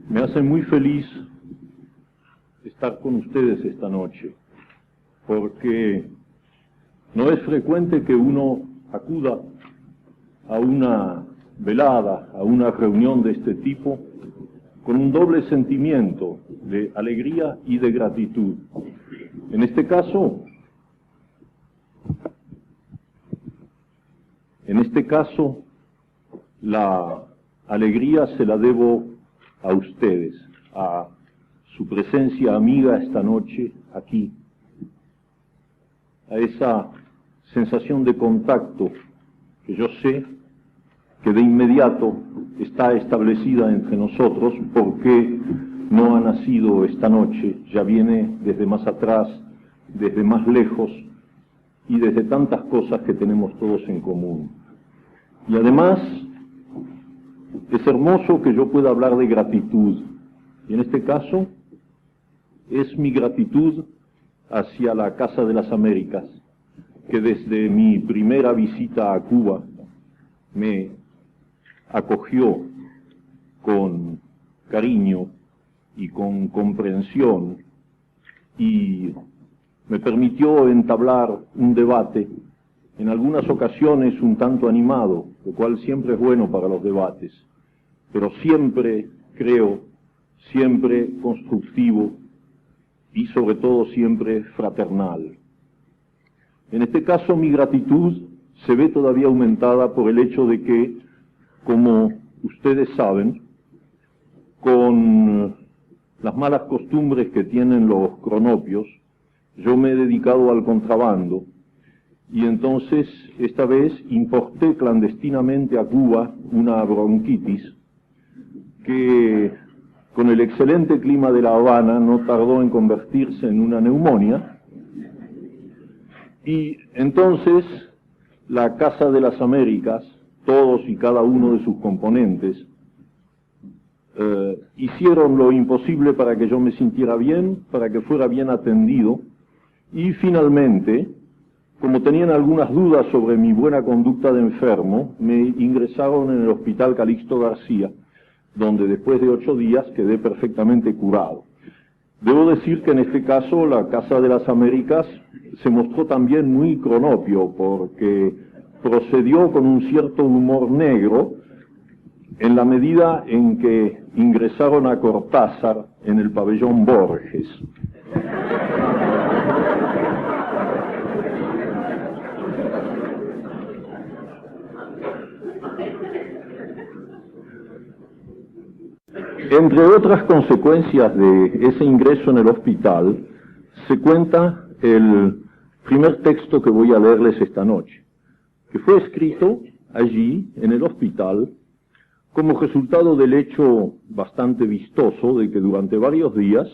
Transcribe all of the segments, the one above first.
Me hace muy feliz estar con ustedes esta noche, porque no es frecuente que uno acuda a una velada, a una reunión de este tipo, con un doble sentimiento de alegría y de gratitud. En este caso, la alegría se la debo a ustedes, a su presencia amiga esta noche aquí, a esa sensación de contacto que yo sé que de inmediato está establecida entre nosotros porque no ha nacido esta noche, ya viene desde más atrás, desde más lejos y desde tantas cosas que tenemos todos en común. Y además, es hermoso que yo pueda hablar de gratitud, y en este caso es mi gratitud hacia la Casa de las Américas, que desde mi primera visita a Cuba me acogió con cariño y con comprensión y me permitió entablar un debate, en algunas ocasiones un tanto animado, lo cual siempre es bueno para los debates, pero siempre, creo, siempre constructivo y sobre todo siempre fraternal. En este caso mi gratitud se ve todavía aumentada por el hecho de que, como ustedes saben, con las malas costumbres que tienen los cronopios, yo me he dedicado al contrabando y entonces esta vez importé clandestinamente a Cuba una bronquitis que con el excelente clima de La Habana no tardó en convertirse en una neumonía. Y entonces la Casa de las Américas, todos y cada uno de sus componentes, hicieron lo imposible para que yo me sintiera bien, para que fuera bien atendido, y finalmente, como tenían algunas dudas sobre mi buena conducta de enfermo, me ingresaron en el Hospital Calixto García, donde después de 8 días quedé perfectamente curado. Debo decir que en este caso la Casa de las Américas se mostró también muy cronopio, porque procedió con un cierto humor negro en la medida en que ingresaron a Cortázar en el pabellón Borges. Entre otras consecuencias de ese ingreso en el hospital, se cuenta el primer texto que voy a leerles esta noche, que fue escrito allí, en el hospital, como resultado del hecho bastante vistoso de que durante varios días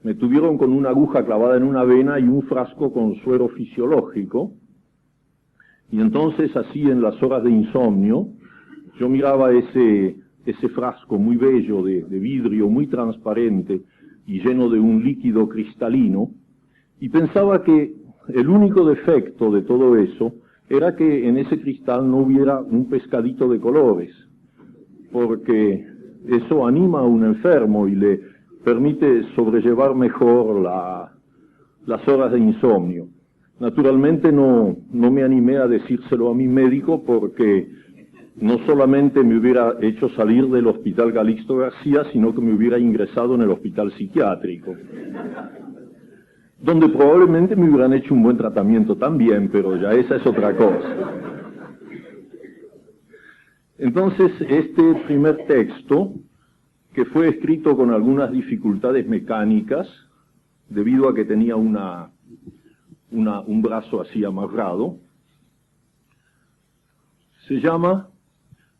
me tuvieron con una aguja clavada en una vena y un frasco con suero fisiológico, y entonces así en las horas de insomnio yo miraba ese frasco muy bello de vidrio, muy transparente y lleno de un líquido cristalino, y pensaba que el único defecto de todo eso era que en ese cristal no hubiera un pescadito de colores, porque eso anima a un enfermo y le permite sobrellevar mejor las horas de insomnio. Naturalmente no me animé a decírselo a mi médico porque no solamente me hubiera hecho salir del Hospital Calixto García, sino que me hubiera ingresado en el hospital psiquiátrico, donde probablemente me hubieran hecho un buen tratamiento también, pero ya esa es otra cosa. Entonces, este primer texto, que fue escrito con algunas dificultades mecánicas, debido a que tenía un brazo así amarrado, se llama,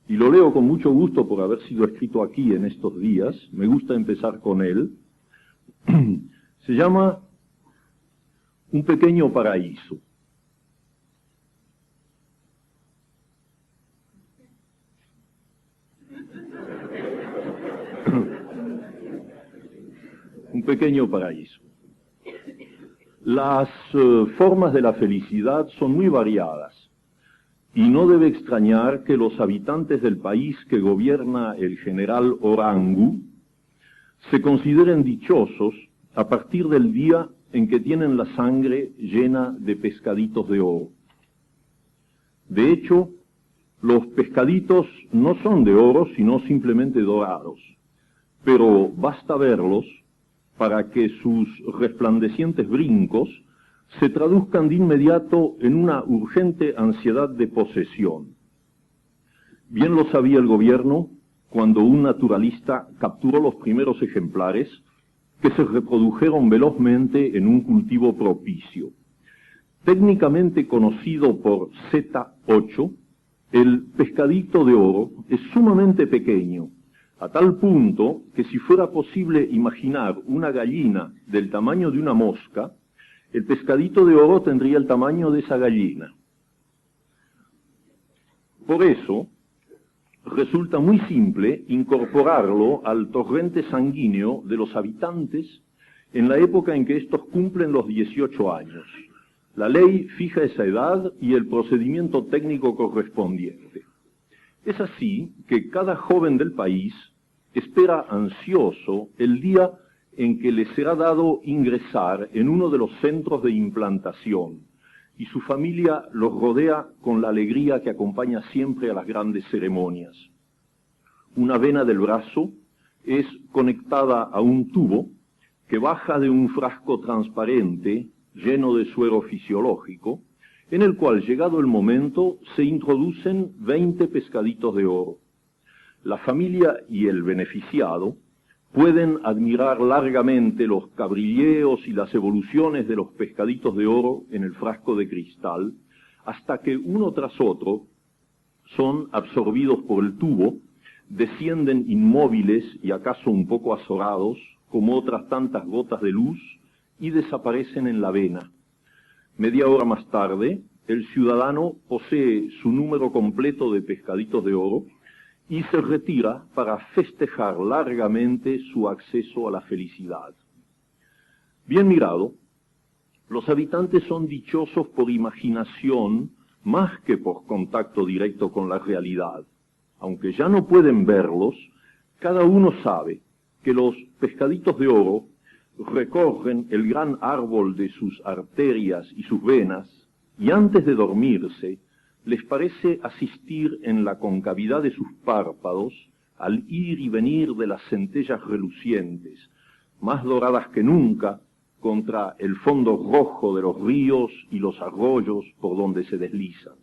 y lo leo con mucho gusto por haber sido escrito aquí en estos días, me gusta empezar con él, se llama Un pequeño paraíso. Un pequeño paraíso. Las formas de la felicidad son muy variadas y no debe extrañar que los habitantes del país que gobierna el general Orangu se consideren dichosos a partir del día en que tienen la sangre llena de pescaditos de oro. De hecho, los pescaditos no son de oro, sino simplemente dorados, pero basta verlos para que sus resplandecientes brincos se traduzcan de inmediato en una urgente ansiedad de posesión. Bien lo sabía el gobierno cuando un naturalista capturó los primeros ejemplares que se reprodujeron velozmente en un cultivo propicio. Técnicamente conocido por Z8, el pescadito de oro es sumamente pequeño, a tal punto que si fuera posible imaginar una gallina del tamaño de una mosca, el pescadito de oro tendría el tamaño de esa gallina. Por eso, resulta muy simple incorporarlo al torrente sanguíneo de los habitantes en la época en que estos cumplen los 18 años. La ley fija esa edad y el procedimiento técnico correspondiente. Es así que cada joven del país espera ansioso el día en que le será dado ingresar en uno de los centros de implantación, y su familia los rodea con la alegría que acompaña siempre a las grandes ceremonias. Una vena del brazo es conectada a un tubo que baja de un frasco transparente lleno de suero fisiológico, en el cual, llegado el momento, se introducen 20 pescaditos de oro. La familia y el beneficiado pueden admirar largamente los cabrilleos y las evoluciones de los pescaditos de oro en el frasco de cristal, hasta que uno tras otro son absorbidos por el tubo, descienden inmóviles y acaso un poco azorados, como otras tantas gotas de luz, y desaparecen en la vena. Media hora más tarde, el ciudadano posee su número completo de pescaditos de oro y se retira para festejar largamente su acceso a la felicidad. Bien mirado, los habitantes son dichosos por imaginación más que por contacto directo con la realidad. Aunque ya no pueden verlos, cada uno sabe que los pescaditos de oro recorren el gran árbol de sus arterias y sus venas, y antes de dormirse, les parece asistir en la concavidad de sus párpados al ir y venir de las centellas relucientes, más doradas que nunca, contra el fondo rojo de los ríos y los arroyos por donde se deslizan.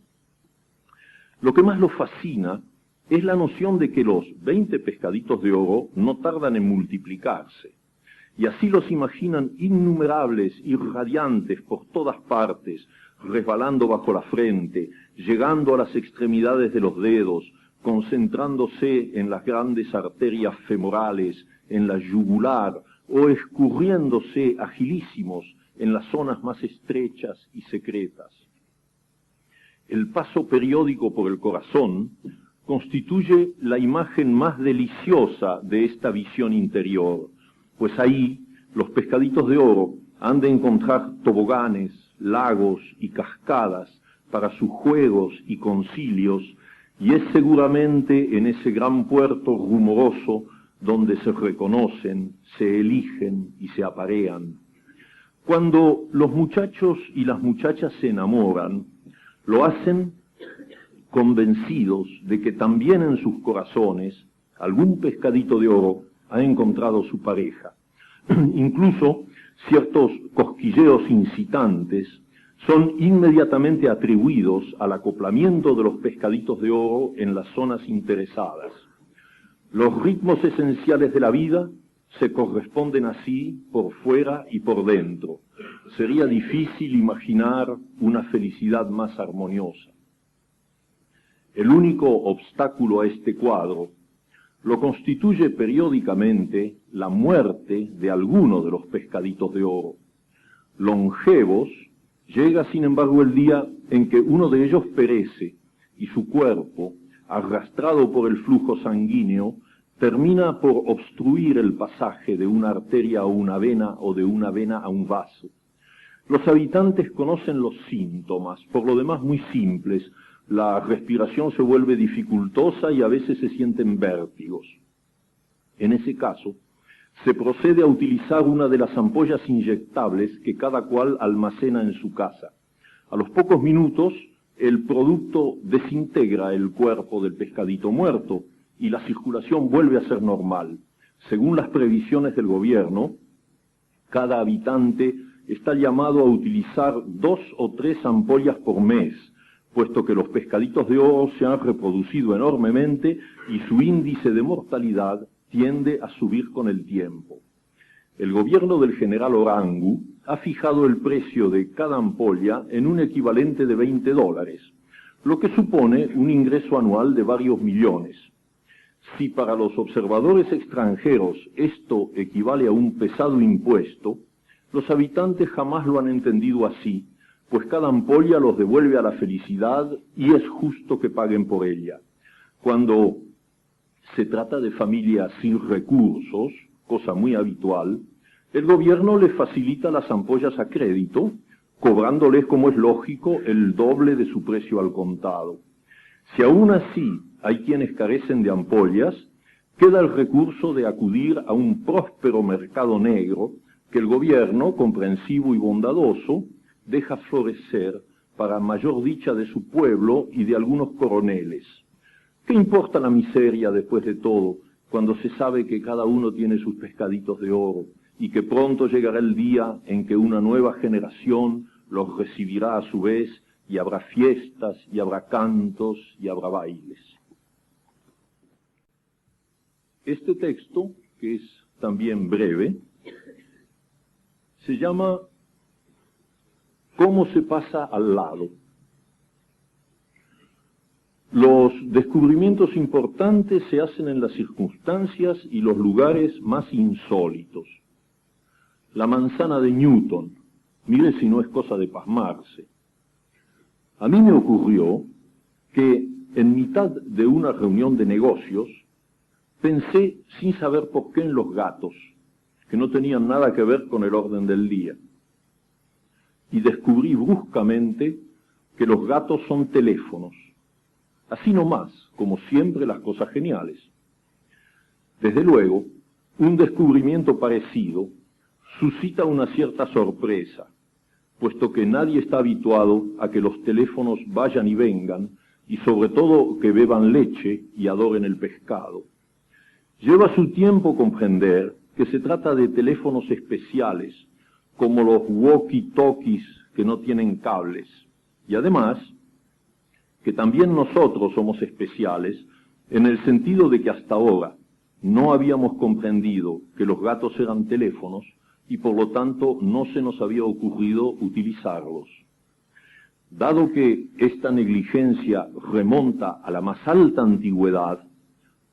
Lo que más los fascina es la noción de que los 20 pescaditos de oro no tardan en multiplicarse, y así los imaginan innumerables y radiantes por todas partes, resbalando bajo la frente, llegando a las extremidades de los dedos, concentrándose en las grandes arterias femorales, en la yugular, o escurriéndose agilísimos en las zonas más estrechas y secretas. El paso periódico por el corazón constituye la imagen más deliciosa de esta visión interior, pues ahí los pescaditos de oro han de encontrar toboganes, lagos y cascadas para sus juegos y concilios, y es seguramente en ese gran puerto rumoroso donde se reconocen, se eligen y se aparean. Cuando los muchachos y las muchachas se enamoran, lo hacen convencidos de que también en sus corazones algún pescadito de oro ha encontrado su pareja. Incluso ciertos cosquilleos incitantes son inmediatamente atribuidos al acoplamiento de los pescaditos de oro en las zonas interesadas. Los ritmos esenciales de la vida se corresponden así por fuera y por dentro. Sería difícil imaginar una felicidad más armoniosa. El único obstáculo a este cuadro lo constituye periódicamente la muerte de alguno de los pescaditos de oro. Longevos, llega sin embargo el día en que uno de ellos perece y su cuerpo, arrastrado por el flujo sanguíneo, termina por obstruir el pasaje de una arteria a una vena o de una vena a un vaso. Los habitantes conocen los síntomas, por lo demás muy simples, la respiración se vuelve dificultosa y a veces se sienten vértigos. En ese caso, se procede a utilizar una de las ampollas inyectables que cada cual almacena en su casa. A los pocos minutos, el producto desintegra el cuerpo del pescadito muerto y la circulación vuelve a ser normal. Según las previsiones del gobierno, cada habitante está llamado a utilizar 2 o 3 ampollas por mes, puesto que los pescaditos de oro se han reproducido enormemente y su índice de mortalidad tiende a subir con el tiempo. El gobierno del general Orangu ha fijado el precio de cada ampolla en un equivalente de $20, lo que supone un ingreso anual de varios millones. Si para los observadores extranjeros esto equivale a un pesado impuesto, los habitantes jamás lo han entendido así, pues cada ampolla los devuelve a la felicidad y es justo que paguen por ella. Cuando se trata de familias sin recursos, cosa muy habitual, el gobierno les facilita las ampollas a crédito, cobrándoles, como es lógico, el doble de su precio al contado. Si aún así hay quienes carecen de ampollas, queda el recurso de acudir a un próspero mercado negro que el gobierno, comprensivo y bondadoso, deja florecer para mayor dicha de su pueblo y de algunos coroneles. ¿Qué importa la miseria después de todo, cuando se sabe que cada uno tiene sus pescaditos de oro y que pronto llegará el día en que una nueva generación los recibirá a su vez y habrá fiestas y habrá cantos y habrá bailes? Este texto, que es también breve, se llama ¿Cómo se pasa al lado? Los descubrimientos importantes se hacen en las circunstancias y los lugares más insólitos. La manzana de Newton, mire si no es cosa de pasmarse. A mí me ocurrió que en mitad de una reunión de negocios pensé sin saber por qué en los gatos, que no tenían nada que ver con el orden del día. Y descubrí bruscamente que los gatos son teléfonos. Así nomás, como siempre las cosas geniales. Desde luego, un descubrimiento parecido suscita una cierta sorpresa, puesto que nadie está habituado a que los teléfonos vayan y vengan, y sobre todo que beban leche y adoren el pescado. Lleva su tiempo comprender que se trata de teléfonos especiales, como los walkie-talkies que no tienen cables, y además que también nosotros somos especiales en el sentido de que hasta ahora no habíamos comprendido que los gatos eran teléfonos y por lo tanto no se nos había ocurrido utilizarlos. Dado que esta negligencia remonta a la más alta antigüedad,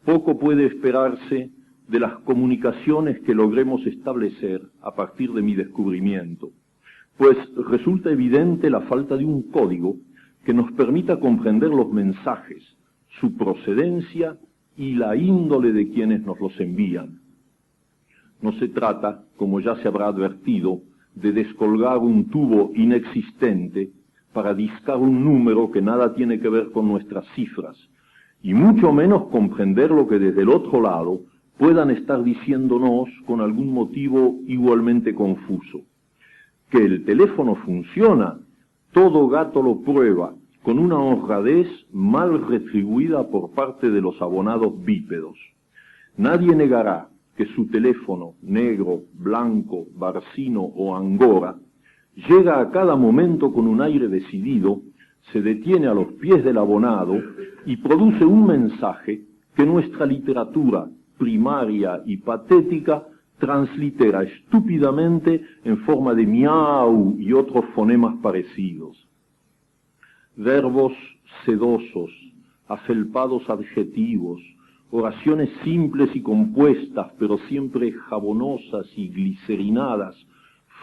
poco puede esperarse de las comunicaciones que logremos establecer a partir de mi descubrimiento, pues resulta evidente la falta de un código que nos permita comprender los mensajes, su procedencia y la índole de quienes nos los envían. No se trata, como ya se habrá advertido, de descolgar un tubo inexistente para discar un número que nada tiene que ver con nuestras cifras, y mucho menos comprender lo que desde el otro lado puedan estar diciéndonos con algún motivo igualmente confuso. Que el teléfono funciona, todo gato lo prueba, con una honradez mal retribuida por parte de los abonados bípedos. Nadie negará que su teléfono, negro, blanco, barcino o angora, llega a cada momento con un aire decidido, se detiene a los pies del abonado y produce un mensaje que nuestra literatura primaria y patética translitera estúpidamente en forma de miau y otros fonemas parecidos. Verbos sedosos, afelpados adjetivos, oraciones simples y compuestas, pero siempre jabonosas y glicerinadas,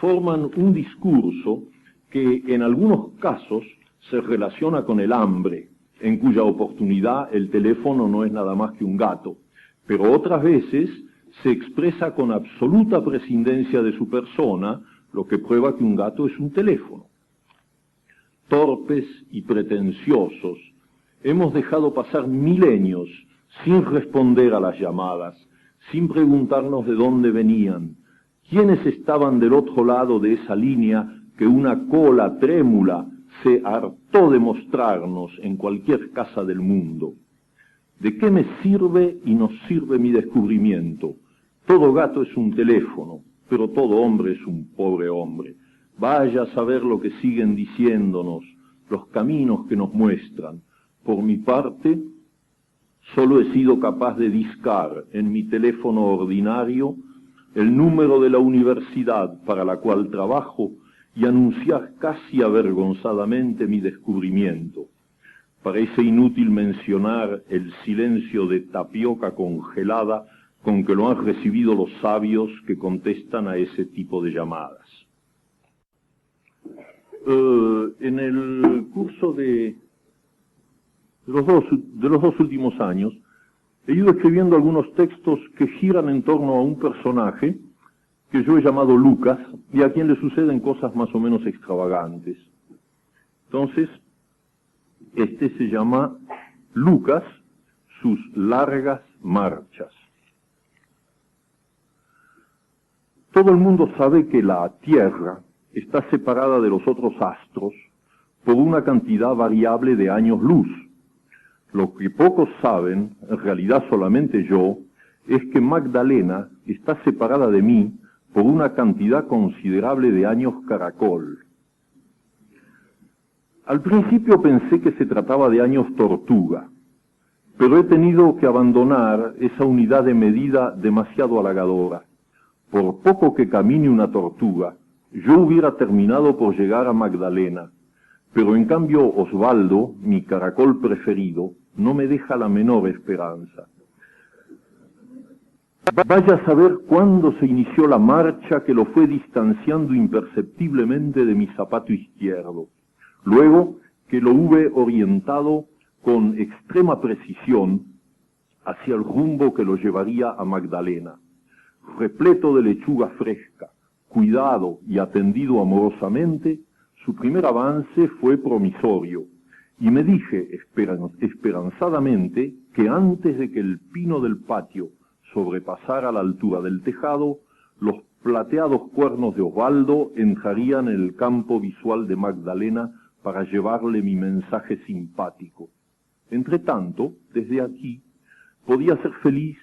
forman un discurso que en algunos casos se relaciona con el hambre, en cuya oportunidad el teléfono no es nada más que un gato, pero otras veces se expresa con absoluta prescindencia de su persona, lo que prueba que un gato es un teléfono. Torpes y pretenciosos, Hemos dejado pasar milenios sin responder a las llamadas, sin preguntarnos de dónde venían, quiénes estaban del otro lado de esa línea que una cola trémula se hartó de mostrarnos en cualquier casa del mundo. ¿De qué me sirve y nos sirve mi descubrimiento? Todo gato es un teléfono, pero todo hombre es un pobre hombre. Vaya a saber lo que siguen diciéndonos, los caminos que nos muestran. Por mi parte, solo he sido capaz de discar en mi teléfono ordinario el número de la universidad para la cual trabajo y anunciar casi avergonzadamente mi descubrimiento. Parece inútil mencionar el silencio de tapioca congelada con que lo han recibido los sabios que contestan a ese tipo de llamadas. En el curso de los dos últimos años, he ido escribiendo algunos textos que giran en torno a un personaje que yo he llamado Lucas y a quien le suceden cosas más o menos extravagantes. Entonces, este se llama Lucas, sus largas marchas. Todo el mundo sabe que la Tierra está separada de los otros astros por una cantidad variable de años luz. Lo que pocos saben, en realidad solamente yo, es que Magdalena está separada de mí por una cantidad considerable de años caracol. Al principio pensé que se trataba de años tortuga, pero he tenido que abandonar esa unidad de medida demasiado halagadora. Por poco que camine una tortuga, yo hubiera terminado por llegar a Magdalena, pero en cambio Osvaldo, mi caracol preferido, no me deja la menor esperanza. Vaya a saber cuándo se inició la marcha que lo fue distanciando imperceptiblemente de mi zapato izquierdo. Luego que lo hube orientado con extrema precisión hacia el rumbo que lo llevaría a Magdalena. Repleto de lechuga fresca, cuidado y atendido amorosamente, su primer avance fue promisorio, y me dije esperanzadamente que antes de que el pino del patio sobrepasara la altura del tejado, los plateados cuernos de Osvaldo entrarían en el campo visual de Magdalena para llevarle mi mensaje simpático. Entretanto, desde aquí, podía ser feliz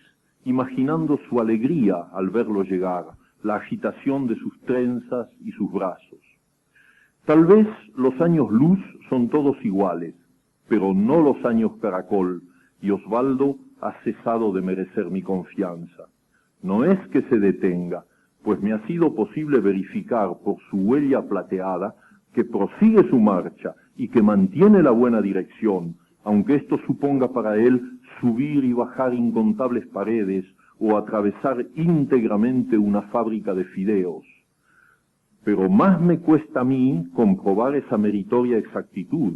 imaginando su alegría al verlo llegar, la agitación de sus trenzas y sus brazos. Tal vez los años luz son todos iguales, pero no los años caracol, y Osvaldo ha cesado de merecer mi confianza. No es que se detenga, pues me ha sido posible verificar por su huella plateada que prosigue su marcha y que mantiene la buena dirección, aunque esto suponga para él subir y bajar incontables paredes o atravesar íntegramente una fábrica de fideos. Pero más me cuesta a mí comprobar esa meritoria exactitud,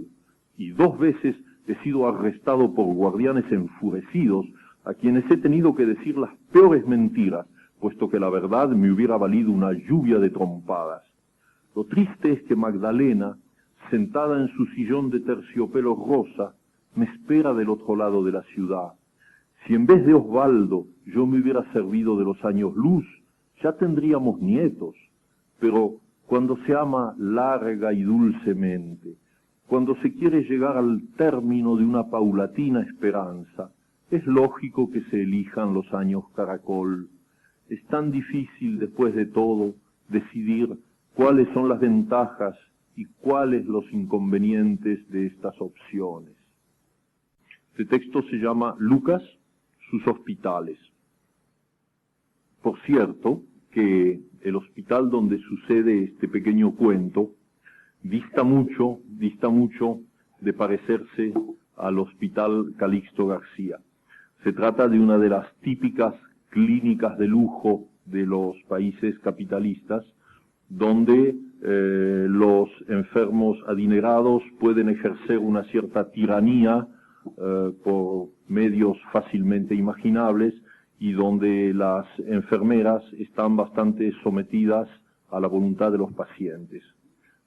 y 2 veces he sido arrestado por guardianes enfurecidos a quienes he tenido que decir las peores mentiras, puesto que la verdad me hubiera valido una lluvia de trompadas. Lo triste es que Magdalena, sentada en su sillón de terciopelo rosa, me espera del otro lado de la ciudad. Si en vez de Osvaldo yo me hubiera servido de los años luz, ya tendríamos nietos. Pero cuando se ama larga y dulcemente, cuando se quiere llegar al término de una paulatina esperanza, es lógico que se elijan los años caracol. Es tan difícil, después de todo, decidir cuáles son las ventajas y cuáles los inconvenientes de estas opciones. Este texto se llama Lucas, sus hospitales. Por cierto, que el hospital donde sucede este pequeño cuento dista mucho de parecerse al Hospital Calixto García. Se trata de una de las típicas clínicas de lujo de los países capitalistas, donde los enfermos adinerados pueden ejercer una cierta tiranía por medios fácilmente imaginables, y donde las enfermeras están bastante sometidas a la voluntad de los pacientes,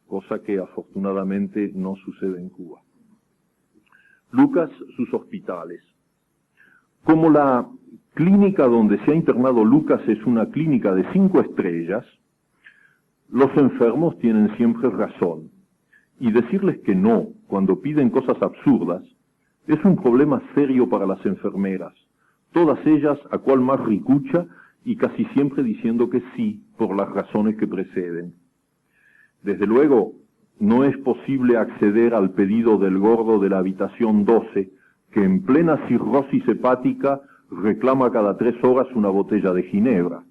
cosa que afortunadamente no sucede en Cuba. Lucas, sus hospitales. Como la clínica donde se ha internado Lucas es una clínica de 5 estrellas, los enfermos tienen siempre razón. Y decirles que no cuando piden cosas absurdas es un problema serio para las enfermeras, todas ellas a cual más ricucha y casi siempre diciendo que sí por las razones que preceden. Desde luego, no es posible acceder al pedido del gordo de la habitación 12, que en plena cirrosis hepática reclama cada 3 horas una botella de ginebra.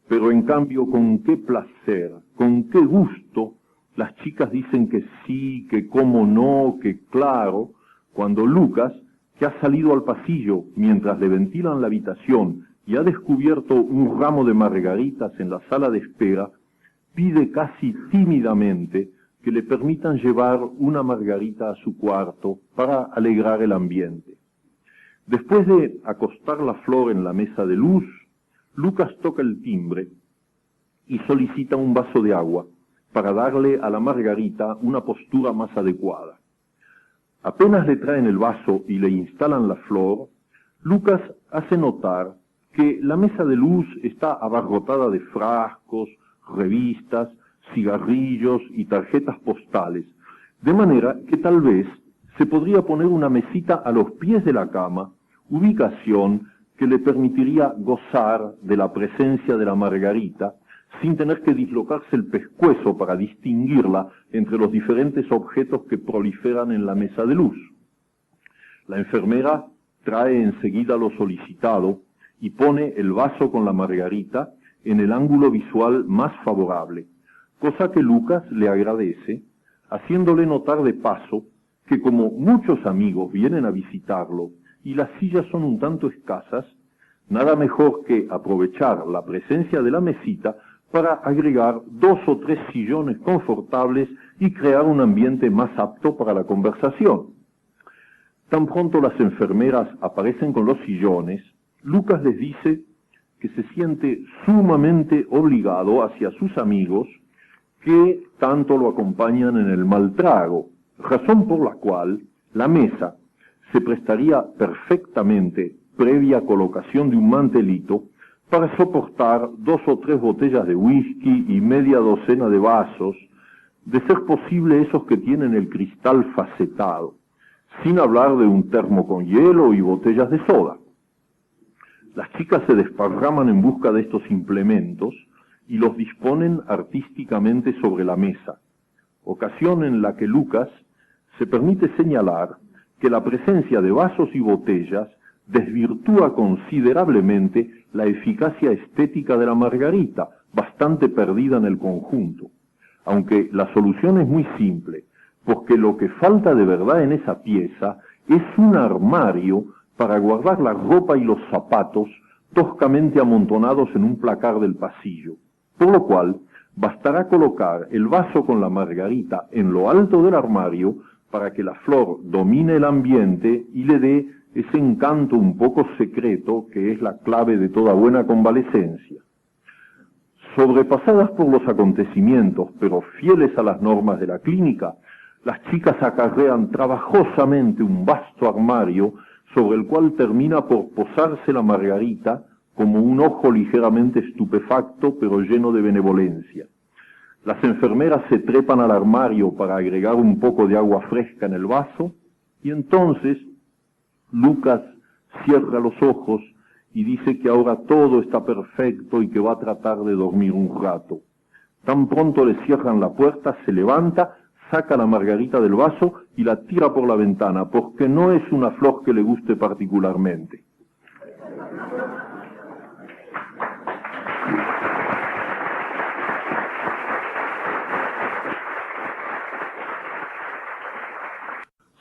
Pero en cambio, con qué placer, con qué gusto, las chicas dicen que sí, que cómo no, que claro, cuando Lucas, que ha salido al pasillo mientras le ventilan la habitación y ha descubierto un ramo de margaritas en la sala de espera, pide casi tímidamente que le permitan llevar una margarita a su cuarto para alegrar el ambiente. Después de acostar la flor en la mesa de luz, Lucas toca el timbre y solicita un vaso de agua para darle a la margarita una postura más adecuada. Apenas le traen el vaso y le instalan la flor, Lucas hace notar que la mesa de luz está abarrotada de frascos, revistas, cigarrillos y tarjetas postales, de manera que tal vez se podría poner una mesita a los pies de la cama, ubicación que le permitiría gozar de la presencia de la margarita sin tener que dislocarse el pescuezo para distinguirla entre los diferentes objetos que proliferan en la mesa de luz. La enfermera trae enseguida lo solicitado y pone el vaso con la margarita en el ángulo visual más favorable, cosa que Lucas le agradece, haciéndole notar de paso que como muchos amigos vienen a visitarlo y las sillas son un tanto escasas, nada mejor que aprovechar la presencia de la mesita para agregar 2 o 3 sillones confortables y crear un ambiente más apto para la conversación. Tan pronto las enfermeras aparecen con los sillones, Lucas les dice que se siente sumamente obligado hacia sus amigos que tanto lo acompañan en el mal trago, razón por la cual la mesa se prestaría perfectamente, previa colocación de un mantelito, para soportar 2 o 3 botellas de whisky y media docena de vasos, de ser posible esos que tienen el cristal facetado, sin hablar de un termo con hielo y botellas de soda. Las chicas se desparraman en busca de estos implementos y los disponen artísticamente sobre la mesa, ocasión en la que Lucas se permite señalar que la presencia de vasos y botellas desvirtúa considerablemente la eficacia estética de la margarita, bastante perdida en el conjunto. Aunque la solución es muy simple, porque lo que falta de verdad en esa pieza es un armario para guardar la ropa y los zapatos toscamente amontonados en un placar del pasillo, por lo cual bastará colocar el vaso con la margarita en lo alto del armario para que la flor domine el ambiente y le dé ese encanto un poco secreto que es la clave de toda buena convalecencia. Sobrepasadas por los acontecimientos, pero fieles a las normas de la clínica, las chicas acarrean trabajosamente un vasto armario sobre el cual termina por posarse la margarita como un ojo ligeramente estupefacto pero lleno de benevolencia. Las enfermeras se trepan al armario para agregar un poco de agua fresca en el vaso y entonces Lucas cierra los ojos y dice que ahora todo está perfecto y que va a tratar de dormir un rato. Tan pronto le cierran la puerta, se levanta, saca la margarita del vaso y la tira por la ventana, porque no es una flor que le guste particularmente.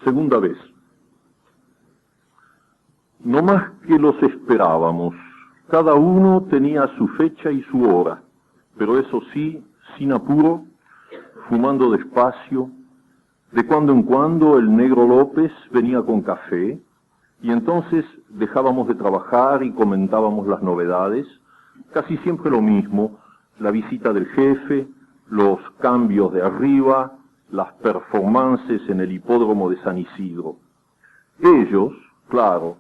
Segunda vez. No más que los esperábamos. Cada uno tenía su fecha y su hora, pero eso sí, sin apuro, fumando despacio. De cuando en cuando el negro López venía con café, y entonces dejábamos de trabajar y comentábamos las novedades, casi siempre lo mismo, la visita del jefe, los cambios de arriba, las performances en el hipódromo de San Isidro. Ellos, claro,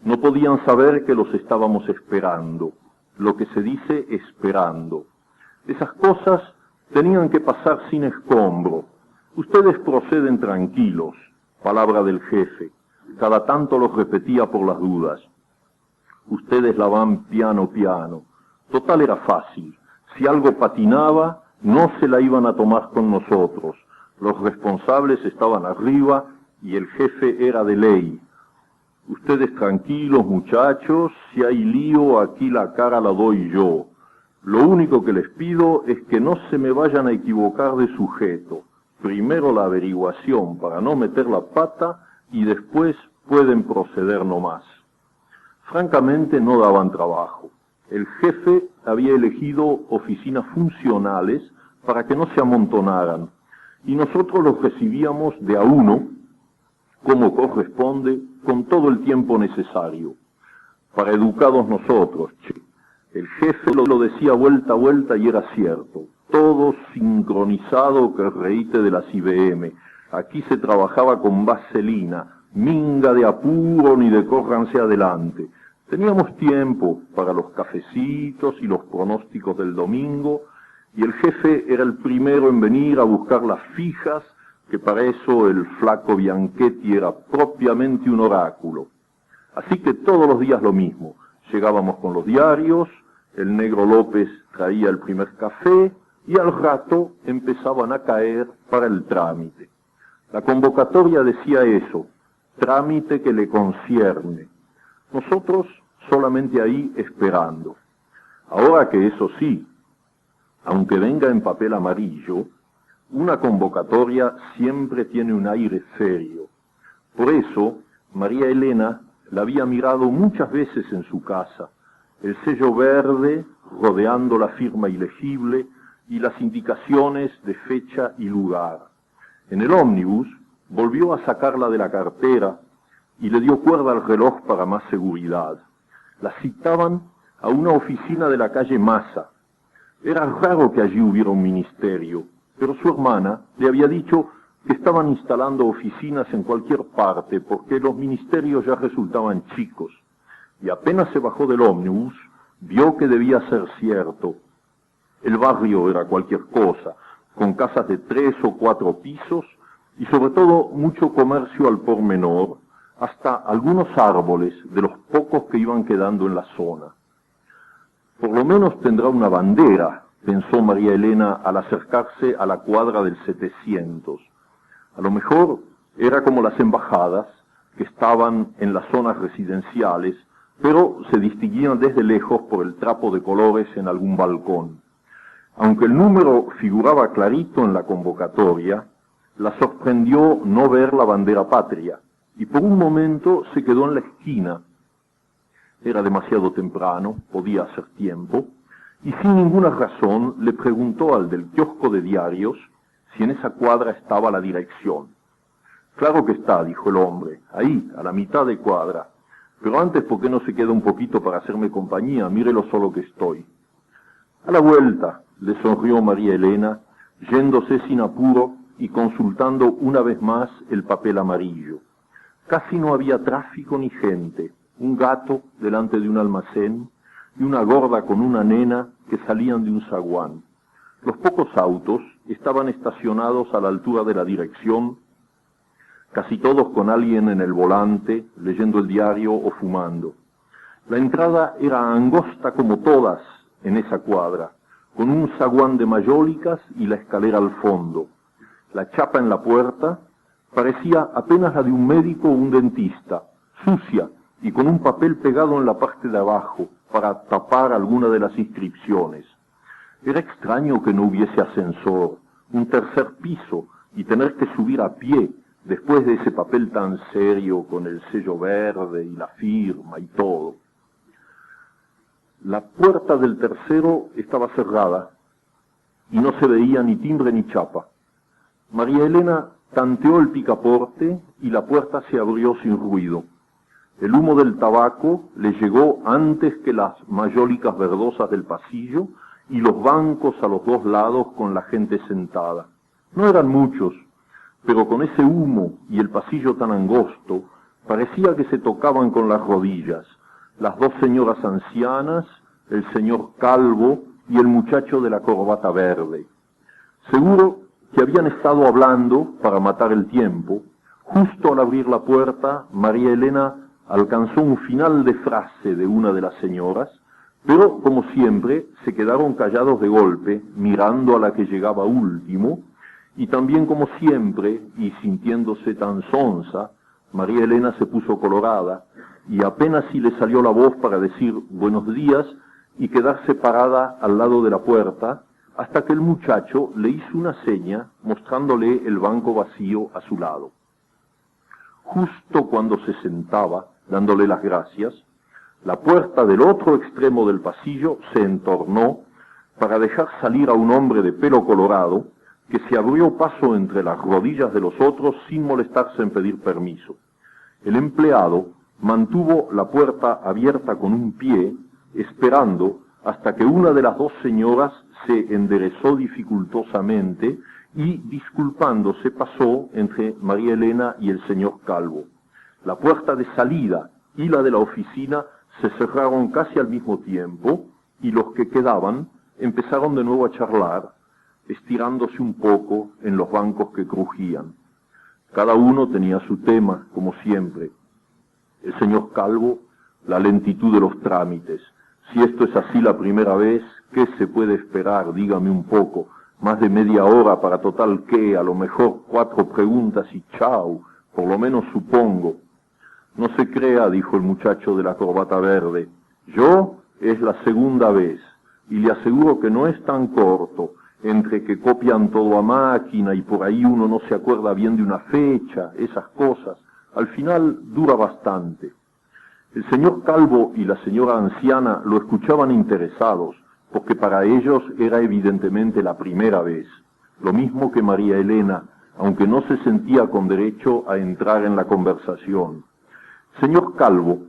no podían saber que los estábamos esperando, lo que se dice esperando. Esas cosas tenían que pasar sin escombro. Ustedes proceden tranquilos, palabra del jefe. Cada tanto los repetía por las dudas. Ustedes la van piano, piano. Total era fácil. Si algo patinaba, no se la iban a tomar con nosotros. Los responsables estaban arriba y el jefe era de ley. Ustedes tranquilos, muchachos, si hay lío, aquí la cara la doy yo. Lo único que les pido es que no se me vayan a equivocar de sujeto. Primero la averiguación para no meter la pata y después pueden proceder nomás. Francamente no daban trabajo. El jefe había elegido oficinas funcionales para que no se amontonaran y nosotros los recibíamos de a uno, como corresponde, con todo el tiempo necesario. Para educados nosotros, che. El jefe lo decía vuelta a vuelta y era cierto. Todo sincronizado que reíte de las IBM. Aquí se trabajaba con vaselina, minga de apuro ni de córranse adelante. Teníamos tiempo para los cafecitos y los pronósticos del domingo, y el jefe era el primero en venir a buscar las fijas, que para eso el flaco Bianchetti era propiamente un oráculo. Así que todos los días lo mismo. Llegábamos con los diarios, el negro López traía el primer café, y al rato empezaban a caer para el trámite. La convocatoria decía eso, trámite que le concierne. Nosotros solamente ahí esperando. Ahora que eso sí, aunque venga en papel amarillo, una convocatoria siempre tiene un aire serio. Por eso, María Elena la había mirado muchas veces en su casa, el sello verde rodeando la firma ilegible y las indicaciones de fecha y lugar. En el ómnibus volvió a sacarla de la cartera y le dio cuerda al reloj para más seguridad. La citaban a una oficina de la calle Maza. Era raro que allí hubiera un ministerio, pero su hermana le había dicho que estaban instalando oficinas en cualquier parte porque los ministerios ya resultaban chicos. Y apenas se bajó del ómnibus, vio que debía ser cierto. El barrio era cualquier cosa, con casas de 3 o 4 pisos y sobre todo mucho comercio al por menor, hasta algunos árboles de los pocos que iban quedando en la zona. Por lo menos tendrá una bandera, pensó María Elena al acercarse a la cuadra del 700. A lo mejor era como las embajadas, que estaban en las zonas residenciales, pero se distinguían desde lejos por el trapo de colores en algún balcón. Aunque el número figuraba clarito en la convocatoria, la sorprendió no ver la bandera patria, y por un momento se quedó en la esquina. Era demasiado temprano, podía hacer tiempo, y sin ninguna razón le preguntó al del kiosco de diarios si en esa cuadra estaba la dirección. Claro que está, dijo el hombre, ahí, a la mitad de cuadra. Pero antes, ¿por qué no se queda un poquito para hacerme compañía? Mire lo solo que estoy. A la vuelta, le sonrió María Elena, yéndose sin apuro y consultando una vez más el papel amarillo. Casi no había tráfico ni gente, un gato delante de un almacén y una gorda con una nena que salían de un zaguán. Los pocos autos estaban estacionados a la altura de la dirección, casi todos con alguien en el volante, leyendo el diario o fumando. La entrada era angosta como todas en esa cuadra, con un zaguán de mayólicas y la escalera al fondo. La chapa en la puerta parecía apenas la de un médico o un dentista, sucia y con un papel pegado en la parte de abajo para tapar alguna de las inscripciones. Era extraño que no hubiese ascensor, un tercer piso y tener que subir a pie después de ese papel tan serio con el sello verde y la firma y todo. La puerta del tercero estaba cerrada y no se veía ni timbre ni chapa. María Elena tanteó el picaporte y la puerta se abrió sin ruido. El humo del tabaco le llegó antes que las mayólicas verdosas del pasillo y los bancos a los dos lados con la gente sentada. No eran muchos, pero con ese humo y el pasillo tan angosto, parecía que se tocaban con las rodillas, las dos señoras ancianas, el señor calvo y el muchacho de la corbata verde. Seguro que habían estado hablando para matar el tiempo. Justo al abrir la puerta, María Elena alcanzó un final de frase de una de las señoras, pero, como siempre, se quedaron callados de golpe, mirando a la que llegaba último, y también como siempre, y sintiéndose tan sonsa, María Elena se puso colorada, y apenas si le salió la voz para decir buenos días y quedarse parada al lado de la puerta, hasta que el muchacho le hizo una seña mostrándole el banco vacío a su lado. Justo cuando se sentaba, dándole las gracias, la puerta del otro extremo del pasillo se entornó para dejar salir a un hombre de pelo colorado que se abrió paso entre las rodillas de los otros sin molestarse en pedir permiso. El empleado mantuvo la puerta abierta con un pie, esperando hasta que una de las dos señoras se enderezó dificultosamente y, disculpándose, pasó entre María Elena y el señor Calvo. La puerta de salida y la de la oficina se cerraron casi al mismo tiempo y los que quedaban empezaron de nuevo a charlar, estirándose un poco en los bancos que crujían. Cada uno tenía su tema, como siempre. El señor Calvo, la lentitud de los trámites. Si esto es así la primera vez, ¿qué se puede esperar? Dígame un poco. Más de media hora para total qué, a lo mejor 4 preguntas y chau, por lo menos supongo. No se crea, dijo el muchacho de la corbata verde. Yo es la segunda vez, y le aseguro que no es tan corto, entre que copian todo a máquina y por ahí uno no se acuerda bien de una fecha, esas cosas. Al final dura bastante. El señor Calvo y la señora anciana lo escuchaban interesados, porque para ellos era evidentemente la primera vez, lo mismo que María Elena, aunque no se sentía con derecho a entrar en la conversación. Señor Calvo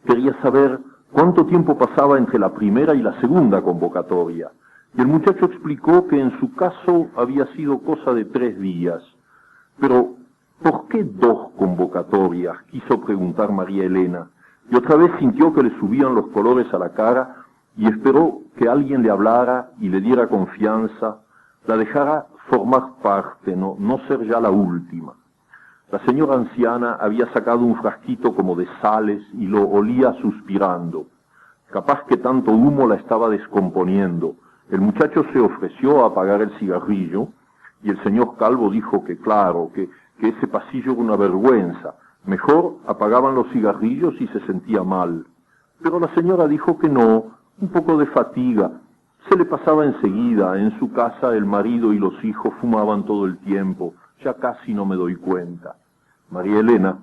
quería saber cuánto tiempo pasaba entre la primera y la segunda convocatoria, y el muchacho explicó que en su caso había sido cosa de 3 días. Pero, ¿por qué 2 convocatorias?, quiso preguntar María Elena, y otra vez sintió que le subían los colores a la cara y esperó que alguien le hablara y le diera confianza, la dejara formar parte, no ser ya la última. La señora anciana había sacado un frasquito como de sales y lo olía suspirando. Capaz que tanto humo la estaba descomponiendo. El muchacho se ofreció a apagar el cigarrillo y el señor Calvo dijo que claro, que ese pasillo era una vergüenza. Mejor apagaban los cigarrillos y se sentía mal. Pero la señora dijo que no, un poco de fatiga. Se le pasaba enseguida. En su casa el marido y los hijos fumaban todo el tiempo. Ya casi no me doy cuenta. María Elena,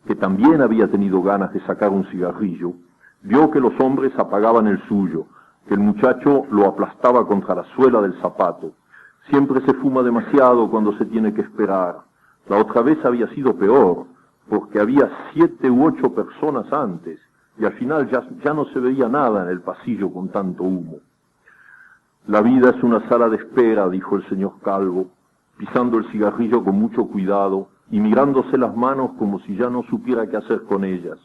que también había tenido ganas de sacar un cigarrillo, vio que los hombres apagaban el suyo, que el muchacho lo aplastaba contra la suela del zapato. Siempre se fuma demasiado cuando se tiene que esperar. La otra vez había sido peor, porque había 7 u 8 personas antes, y al final ya no se veía nada en el pasillo con tanto humo. La vida es una sala de espera, dijo el señor Calvo, pisando el cigarrillo con mucho cuidado y mirándose las manos como si ya no supiera qué hacer con ellas.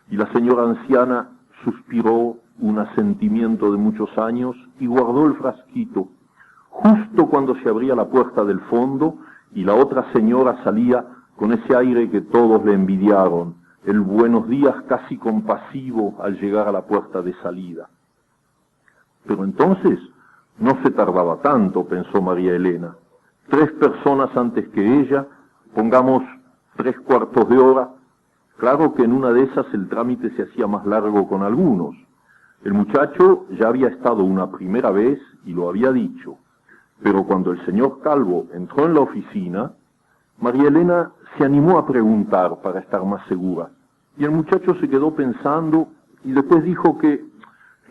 Y la señora anciana suspiró un asentimiento de muchos años y guardó el frasquito, justo cuando se abría la puerta del fondo y la otra señora salía con ese aire que todos le envidiaron, el buenos días casi compasivo al llegar a la puerta de salida. Pero entonces no se tardaba tanto, pensó María Elena. 3 personas antes que ella, pongamos 3/4 de hora. Claro que en una de esas el trámite se hacía más largo con algunos. El muchacho ya había estado una primera vez y lo había dicho, pero cuando el señor Calvo entró en la oficina, María Elena se animó a preguntar para estar más segura, y el muchacho se quedó pensando y después dijo que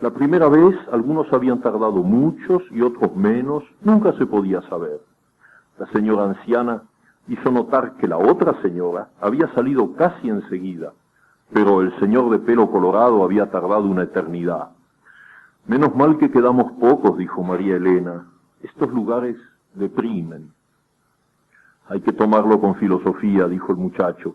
la primera vez algunos habían tardado muchos y otros menos, nunca se podía saber. La señora anciana hizo notar que la otra señora había salido casi enseguida, pero el señor de pelo colorado había tardado una eternidad. Menos mal que quedamos pocos, dijo María Elena. Estos lugares deprimen. Hay que tomarlo con filosofía, dijo el muchacho.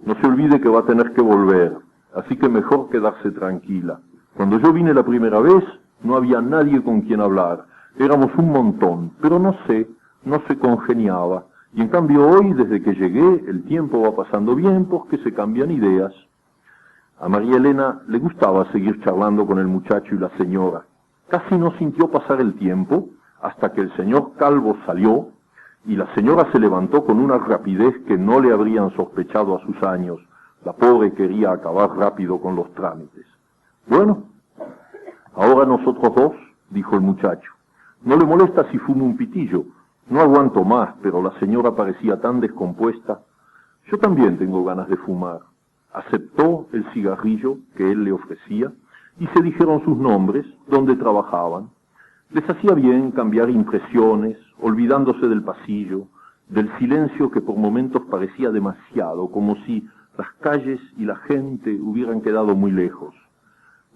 No se olvide que va a tener que volver, así que mejor quedarse tranquila. Cuando yo vine la primera vez, no había nadie con quien hablar. Éramos un montón, pero no se congeniaba. Y en cambio hoy, desde que llegué, el tiempo va pasando bien porque se cambian ideas. A María Elena le gustaba seguir charlando con el muchacho y la señora. Casi no sintió pasar el tiempo hasta que el señor Calvo salió y la señora se levantó con una rapidez que no le habrían sospechado a sus años. La pobre quería acabar rápido con los trámites. Bueno, ahora nosotros dos, dijo el muchacho. ¿No le molesta si fumo un pitillo? No aguanto más, pero la señora parecía tan descompuesta. Yo también tengo ganas de fumar. Aceptó el cigarrillo que él le ofrecía y se dijeron sus nombres, dónde trabajaban. Les hacía bien cambiar impresiones, olvidándose del pasillo, del silencio que por momentos parecía demasiado, como si las calles y la gente hubieran quedado muy lejos.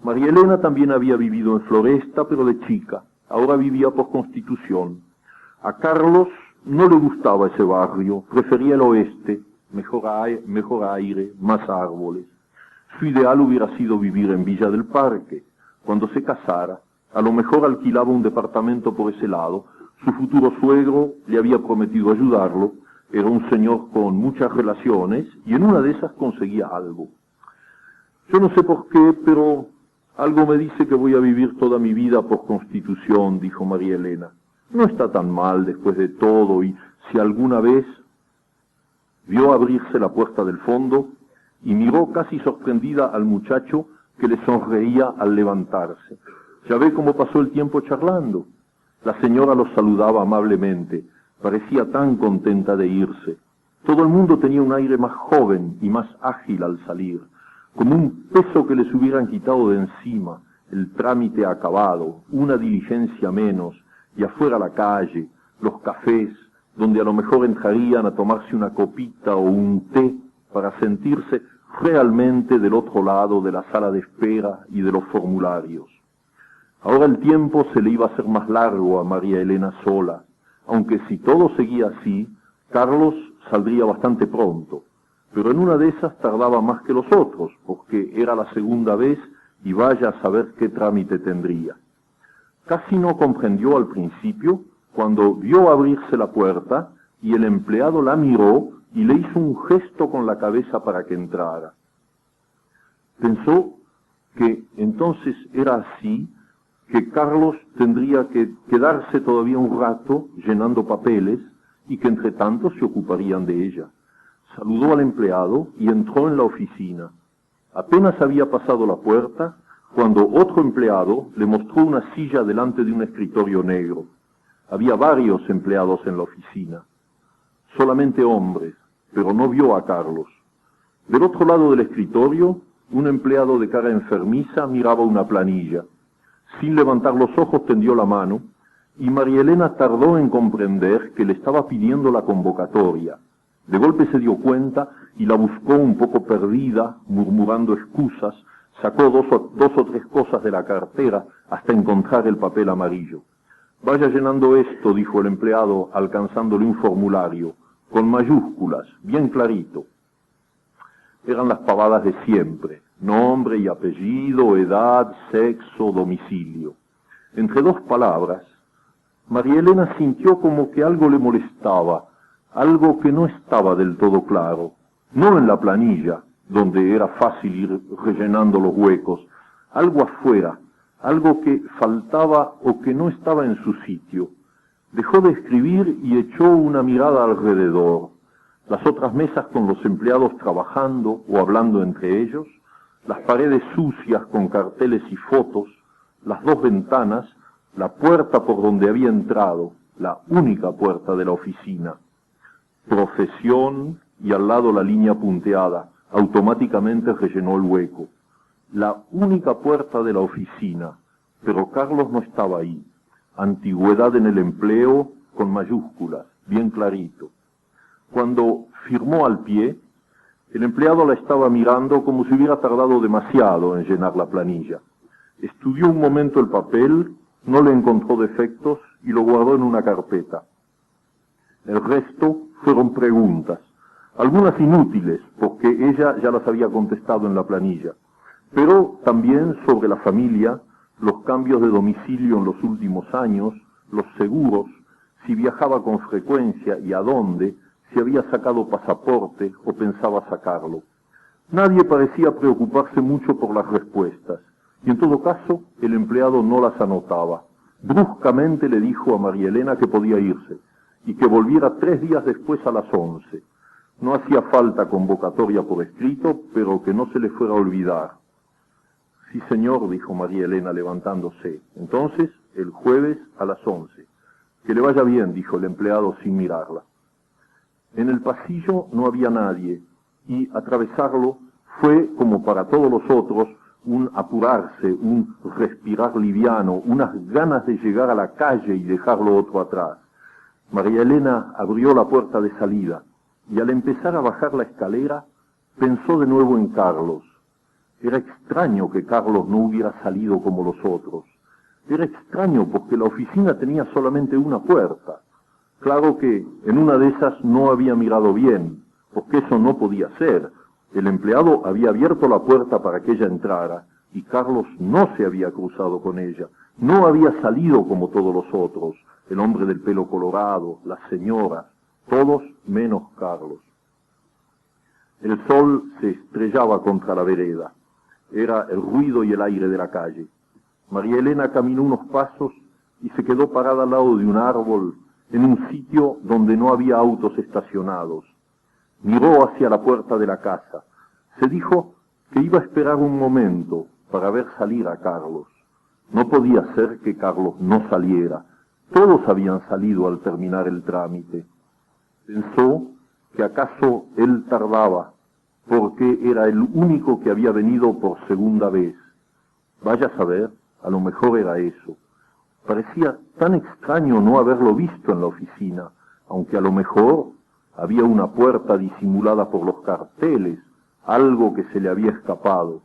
María Elena también había vivido en Floresta, pero de chica. Ahora vivía por Constitución. A Carlos no le gustaba ese barrio, prefería el oeste, mejor aire, más árboles. Su ideal hubiera sido vivir en Villa del Parque. Cuando se casara, a lo mejor alquilaba un departamento por ese lado. Su futuro suegro le había prometido ayudarlo. Era un señor con muchas relaciones y en una de esas conseguía algo. Yo no sé por qué, pero algo me dice que voy a vivir toda mi vida por Constitución, dijo María Elena. No está tan mal después de todo y si alguna vez vio abrirse la puerta del fondo y miró casi sorprendida al muchacho que le sonreía al levantarse. Ya ve cómo pasó el tiempo charlando. La señora los saludaba amablemente, parecía tan contenta de irse. Todo el mundo tenía un aire más joven y más ágil al salir, como un peso que les hubieran quitado de encima, el trámite acabado, una diligencia menos, y afuera la calle, los cafés, donde a lo mejor entrarían a tomarse una copita o un té para sentirse realmente del otro lado de la sala de espera y de los formularios. Ahora el tiempo se le iba a hacer más largo a María Elena sola, aunque si todo seguía así, Carlos saldría bastante pronto, pero en una de esas tardaba más que los otros, porque era la segunda vez y vaya a saber qué trámite tendría. Casi no comprendió al principio cuando vio abrirse la puerta y el empleado la miró y le hizo un gesto con la cabeza para que entrara. Pensó que entonces era así, que Carlos tendría que quedarse todavía un rato llenando papeles y que entre tanto se ocuparían de ella. Saludó al empleado y entró en la oficina. Apenas había pasado la puerta cuando otro empleado le mostró una silla delante de un escritorio negro. Había varios empleados en la oficina, solamente hombres, pero no vio a Carlos. Del otro lado del escritorio, un empleado de cara enfermiza miraba una planilla. Sin levantar los ojos tendió la mano y María Elena tardó en comprender que le estaba pidiendo la convocatoria. De golpe se dio cuenta y la buscó un poco perdida, murmurando excusas, sacó dos o tres cosas de la cartera hasta encontrar el papel amarillo. Vaya llenando esto, dijo el empleado, alcanzándole un formulario, con mayúsculas, bien clarito. Eran las pavadas de siempre, nombre y apellido, edad, sexo, domicilio. Entre dos palabras, María Elena sintió como que algo le molestaba, algo que no estaba del todo claro, no en la planilla, donde era fácil ir rellenando los huecos, algo afuera, algo que faltaba o que no estaba en su sitio. Dejó de escribir y echó una mirada alrededor. Las otras mesas con los empleados trabajando o hablando entre ellos, las paredes sucias con carteles y fotos, las dos ventanas, la puerta por donde había entrado, la única puerta de la oficina. Profesión y al lado la línea punteada, automáticamente rellenó el hueco. La única puerta de la oficina, pero Carlos no estaba ahí. Antigüedad en el empleo con mayúsculas, bien clarito. Cuando firmó al pie, el empleado la estaba mirando como si hubiera tardado demasiado en llenar la planilla. Estudió un momento el papel, no le encontró defectos y lo guardó en una carpeta. El resto fueron preguntas, algunas inútiles, porque ella ya las había contestado en la planilla, pero también sobre la familia, los cambios de domicilio en los últimos años, los seguros, si viajaba con frecuencia y a dónde, si había sacado pasaporte o pensaba sacarlo. Nadie parecía preocuparse mucho por las respuestas, y en todo caso el empleado no las anotaba. Bruscamente le dijo a María Elena que podía irse, y que volviera 3 días después a las 11. No hacía falta convocatoria por escrito, pero que no se le fuera a olvidar. Sí, señor, dijo María Elena levantándose. Entonces, el jueves a las 11. Que le vaya bien, dijo el empleado sin mirarla. En el pasillo no había nadie, y atravesarlo fue, como para todos los otros, un apurarse, un respirar liviano, unas ganas de llegar a la calle y dejarlo otro atrás. María Elena abrió la puerta de salida, y al empezar a bajar la escalera, pensó de nuevo en Carlos. Era extraño que Carlos no hubiera salido como los otros. Era extraño porque la oficina tenía solamente una puerta. Claro que en una de esas no había mirado bien, porque eso no podía ser. El empleado había abierto la puerta para que ella entrara, y Carlos no se había cruzado con ella. No había salido como todos los otros, el hombre del pelo colorado, las señoras, todos menos Carlos. El sol se estrellaba contra la vereda. Era el ruido y el aire de la calle. María Elena caminó unos pasos y se quedó parada al lado de un árbol, en un sitio donde no había autos estacionados. Miró hacia la puerta de la casa. Se dijo que iba a esperar un momento para ver salir a Carlos. No podía ser que Carlos no saliera. Todos habían salido al terminar el trámite. Pensó que acaso él tardaba, porque era el único que había venido por segunda vez. Vaya a saber, a lo mejor era eso. Parecía tan extraño no haberlo visto en la oficina, aunque a lo mejor había una puerta disimulada por los carteles, algo que se le había escapado.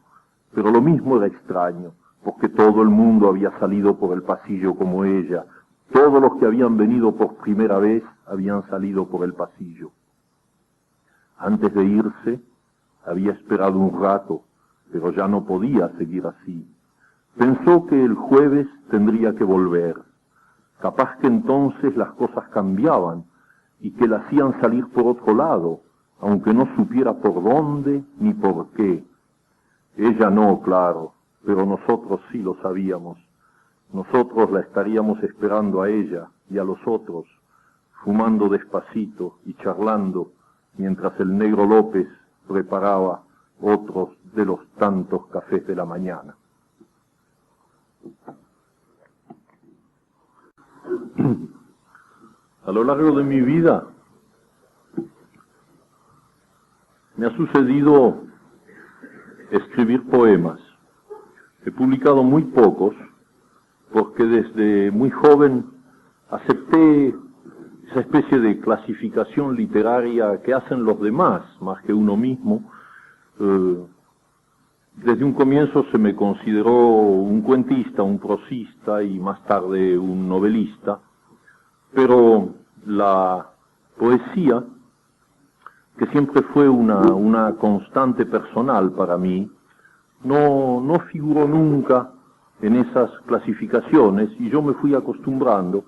Pero lo mismo era extraño, porque todo el mundo había salido por el pasillo como ella. Todos los que habían venido por primera vez habían salido por el pasillo. Antes de irse, había esperado un rato, pero ya no podía seguir así. Pensó que el jueves tendría que volver. Capaz que entonces las cosas cambiaban y que la hacían salir por otro lado, aunque no supiera por dónde ni por qué. Ella no, claro, pero nosotros sí lo sabíamos. Nosotros la estaríamos esperando a ella y a los otros, fumando despacito y charlando, mientras el negro López preparaba otros de los tantos cafés de la mañana. A lo largo de mi vida me ha sucedido escribir poemas. He publicado muy pocos porque desde muy joven acepté esa especie de clasificación literaria que hacen los demás, más que uno mismo. Desde un comienzo se me consideró un cuentista, un prosista y más tarde un novelista, pero la poesía, que siempre fue una constante personal para mí, no figuró nunca en esas clasificaciones y yo me fui acostumbrando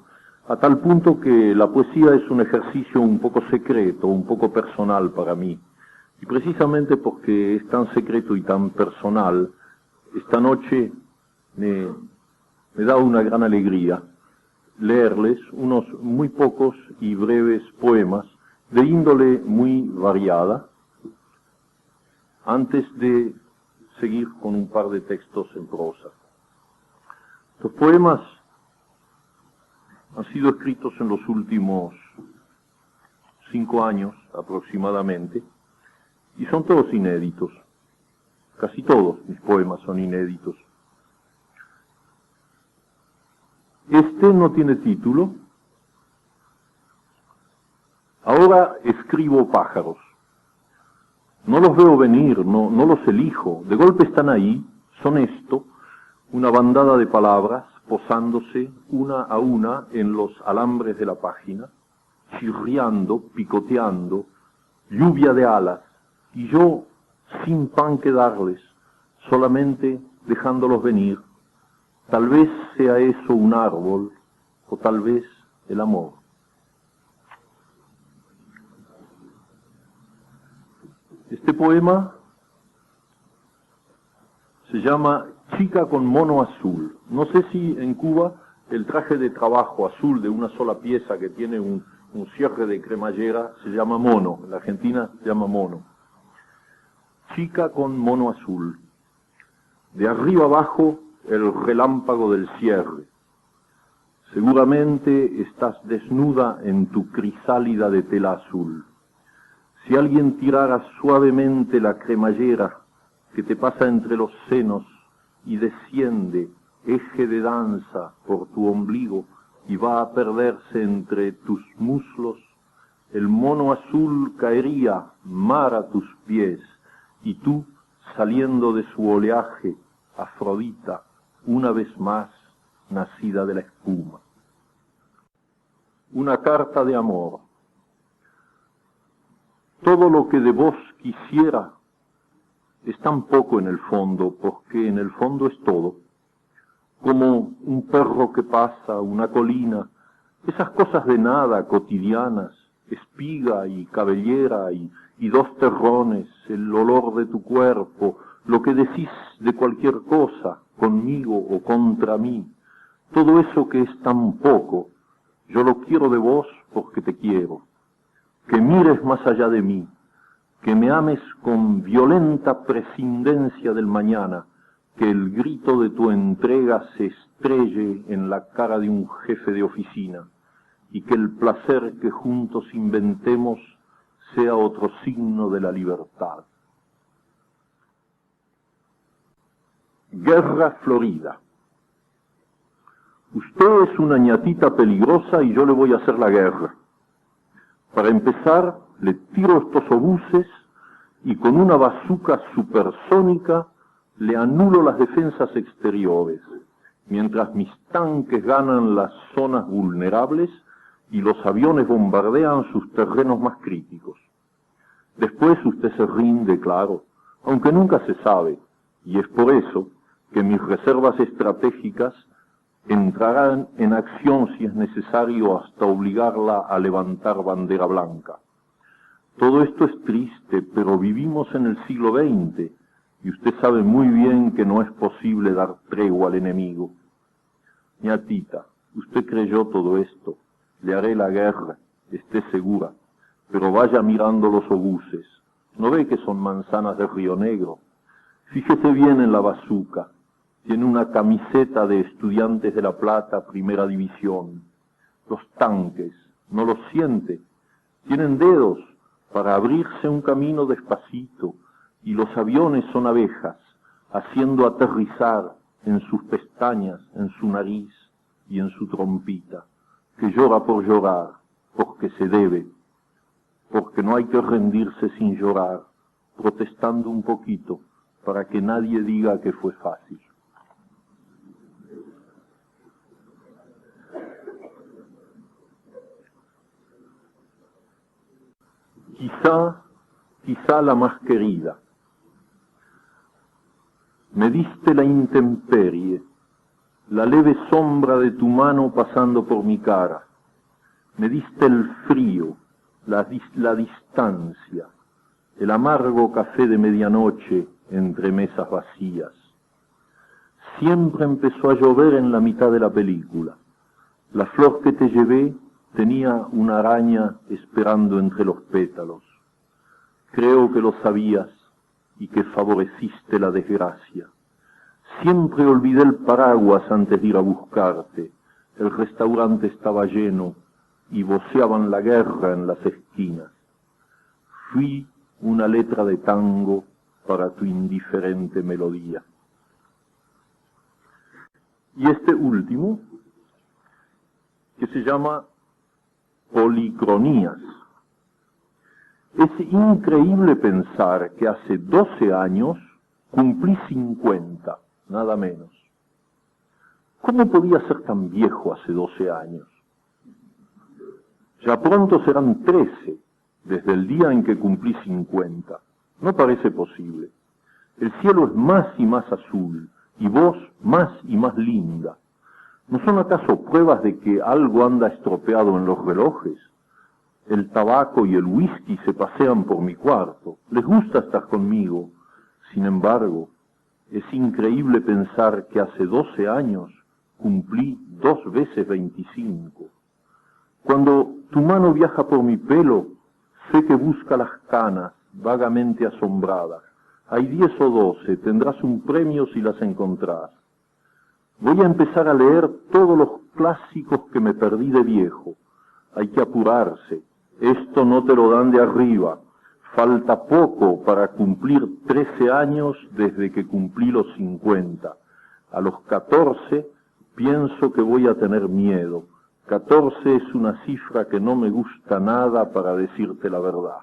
a tal punto que la poesía es un ejercicio un poco secreto, un poco personal para mí. Y precisamente porque es tan secreto y tan personal, esta noche me da una gran alegría leerles unos muy pocos y breves poemas de índole muy variada, antes de seguir con un par de textos en prosa. Estos poemas han sido escritos en los últimos 5 años aproximadamente, y son todos inéditos. Casi todos mis poemas son inéditos. Este no tiene título. Ahora escribo pájaros. No los veo venir, no los elijo. De golpe están ahí, son esto, una bandada de palabras posándose una a una en los alambres de la página. chirriando, picoteando, lluvia de alas, y yo sin pan que darles, solamente dejándolos venir. Tal vez sea eso un árbol, o tal vez el amor. Este poema se llama Chica con mono azul. No sé si en Cuba el traje de trabajo azul de una sola pieza que tiene un cierre de cremallera se llama mono. En la Argentina se llama mono. Chica con mono azul. De arriba abajo el relámpago del cierre. Seguramente estás desnuda en tu crisálida de tela azul. Si alguien tirara suavemente la cremallera que te pasa entre los senos y desciende, eje de danza, por tu ombligo y va a perderse entre tus muslos, el mono azul caería mar a tus pies y tú, saliendo de su oleaje, Afrodita, una vez más nacida de la espuma. Una carta de amor. Todo lo que de vos quisiera es tan poco en el fondo, porque en el fondo es todo. Como un perro que pasa, una colina, esas cosas de nada cotidianas, espiga y cabellera y dos terrones, el olor de tu cuerpo, lo que decís de cualquier cosa, conmigo o contra mí, todo eso que es tan poco, yo lo quiero de vos porque te quiero. Que mires más allá de mí, que me ames con violenta prescindencia del mañana, que el grito de tu entrega se estrelle en la cara de un jefe de oficina, y que el placer que juntos inventemos sea otro signo de la libertad. Guerra Florida. Usted es una ñatita peligrosa y yo le voy a hacer la guerra. Para empezar, le tiro estos obuses y con una bazuca supersónica le anulo las defensas exteriores, mientras mis tanques ganan las zonas vulnerables y los aviones bombardean sus terrenos más críticos. Después usted se rinde, claro, aunque nunca se sabe, y es por eso que mis reservas estratégicas entrarán en acción si es necesario hasta obligarla a levantar bandera blanca. Todo esto es triste, pero vivimos en el siglo XX y usted sabe muy bien que no es posible dar tregua al enemigo. Ñatita, usted creyó todo esto, le haré la guerra, esté segura, pero vaya mirando los obuses. ¿No ve que son manzanas de Río Negro? Fíjese bien en la bazuca. Tiene una camiseta de Estudiantes de La Plata, primera división. Los tanques, ¿no los siente? Tienen dedos para abrirse un camino despacito, y los aviones son abejas, haciendo aterrizar en sus pestañas, en su nariz y en su trompita, que llora por llorar, porque se debe, porque no hay que rendirse sin llorar, protestando un poquito, para que nadie diga que fue fácil. Quizá la más querida. Me diste la intemperie, la leve sombra de tu mano pasando por mi cara. Me diste el frío, la distancia, el amargo café de medianoche entre mesas vacías. Siempre empezó a llover en la mitad de la película. La flor que te llevé tenía una araña esperando entre los pétalos. Creo que lo sabías y que favoreciste la desgracia. Siempre olvidé el paraguas antes de ir a buscarte. El restaurante estaba lleno y voceaban la guerra en las esquinas. Fui una letra de tango para tu indiferente melodía. Y este último, que se llama Policronías. Es increíble pensar que hace 12 años cumplí 50, nada menos. ¿Cómo podía ser tan viejo hace 12 años? Ya pronto serán 13, desde el día en que cumplí 50. No parece posible. El cielo es más y más azul, y vos más y más linda. ¿No son acaso pruebas de que algo anda estropeado en los relojes? El tabaco y el whisky se pasean por mi cuarto. Les gusta estar conmigo. Sin embargo, es increíble pensar que hace 12 años cumplí 2 veces 25. Cuando tu mano viaja por mi pelo, sé que busca las canas, vagamente asombrada. Hay 10 o 12, tendrás un premio si las encontrás. Voy a empezar a leer todos los clásicos que me perdí de viejo. Hay que apurarse. Esto no te lo dan de arriba. Falta poco para cumplir 13 años desde que cumplí los 50. A los 14 pienso que voy a tener miedo. 14 es una cifra que no me gusta nada, para decirte la verdad.